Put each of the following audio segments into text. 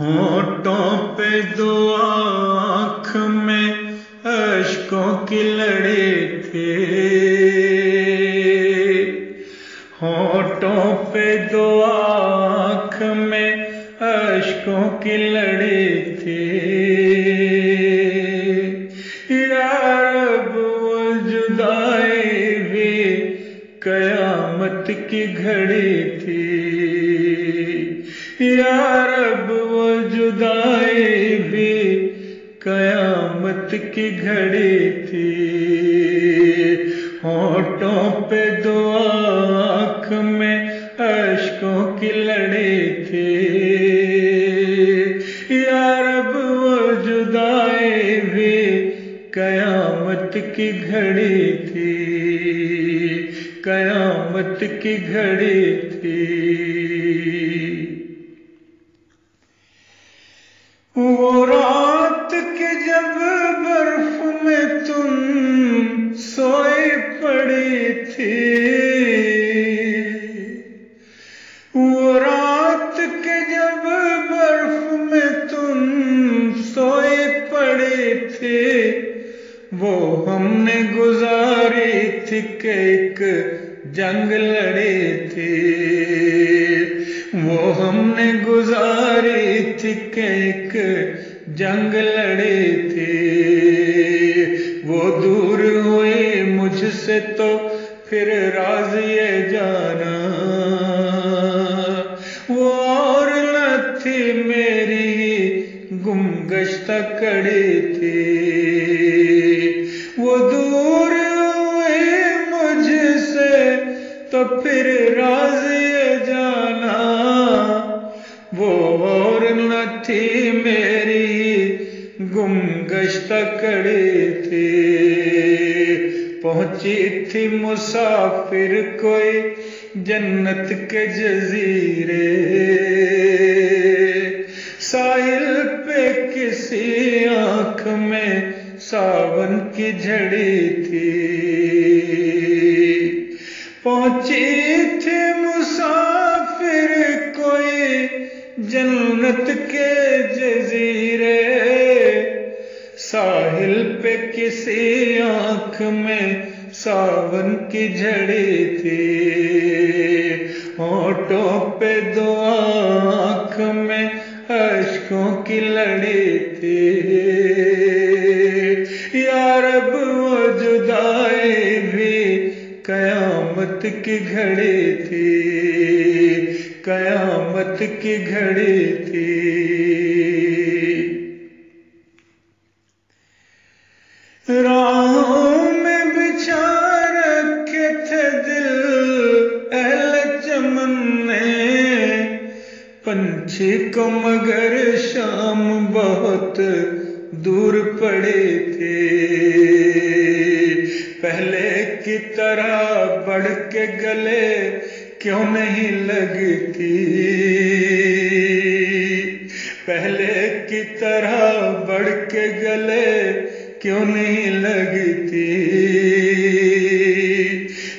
ہونٹوں پہ دو آنکھ میں اشکوں کی لڑے تھے، ہونٹوں پہ دو آنکھ میں اشکوں کی لڑے تھے، یا رب وہ جدائی بھی قیامت کی گھڑی تھی، یا رب وہ جدائی بھی قیامت کی گھڑی تھی، ہونٹوں پہ دو آنکھ میں اشکوں کی لڑے تھے، یا رب وہ جدائی بھی قیامت کی گھڑی تھی، قیامت کی گھڑی تھی۔ وہ رات کے جب برف میں تم سوئی پڑی تھی، وہ رات کے جب برف میں تم سوئی پڑی تھی، وہ ہم نے گزاری تھی کہ ایک جنگ لڑی تھی، وہ ہم نے گزاری تھی کہ ایک جنگ لڑی تھی، وہ دور ہوئی مجھ سے تو پھر راز یہ جانا، وہ اور نہ تھی میری گم گشتہ کڑی تھی، وہ دور ہوئی مجھ سے تو پھر راز یہ جانا، وہ اور نہ تھی میری گم گشتہ کڑی تھی، پہنچی تھی مسافر کوئی جنت کے جزیرے، ساحل پہ کسی آنکھ میں ساون کی جھڑی تھی، پہنچی تھی مسافر کوئی جنت کے جزیرے، ساحل پہ کسی آنکھ میں ساون کی جھڑی تھی، ہونٹوں پہ دو آنکھ میں اشکوں کی لڑی تھی، یا رب وہ جدائی بھی قیامت کی گھڑی تھی، قیامت کی گھڑی تھی۔ راہوں میں بچھا رکھے تھے دل اہل چمن نے، پنچھی کو مگر شام بہت دور پڑے تھے، پہلے کی طرح بڑھ کے گلے کیوں نہیں لگتی، پہلے کی طرح بڑھ کے گلے کیوں نہیں لگتی،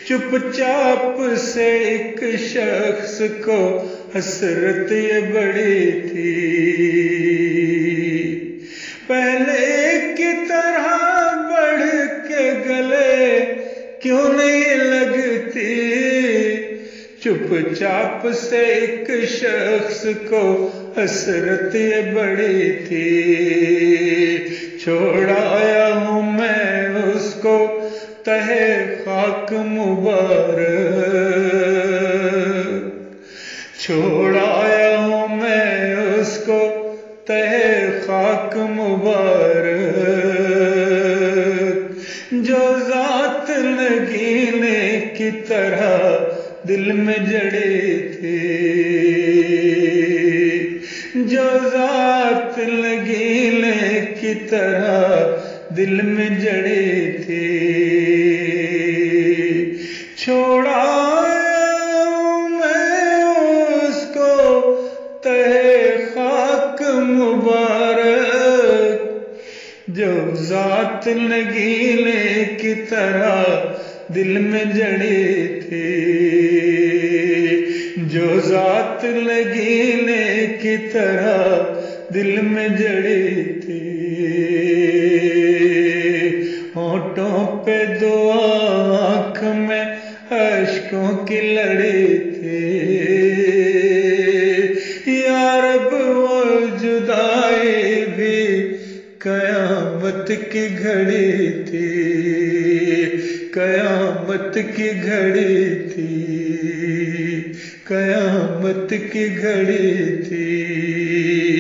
چپ چاپ سے ایک شخص کو حسرت یہ بڑی تھی، پہلے کی طرح بڑھ کے گلے کیوں نہیں لگتی، چپ چاپ سے ایک شخص کو حسرت یہ بڑی تھی، چھوڑ آیا ہوں میں اس کو تہے خاک مبارک، چھوڑ آیا ہوں میں اس کو تہے خاک مبارک، جو ذات نگینے کی طرح دل میں جڑی تھی، جو ذات نگینے کی طرح دل میں جڑی تھی، چھوڑا میں اس کو تہے خاک مبارک، جو ذات نگینے کی طرح دل میں جڑی تھی، جو ذات نگینے کی طرح دل میں جڑی تھی، ہونٹوں پہ دعا آنکھ میں اشکوں کی لڑی تھی، یا رب وہ جدائی بھی قیامت کی گھڑی تھی، قیامت کی گھڑی تھی، قیامت کی گھڑی تھی۔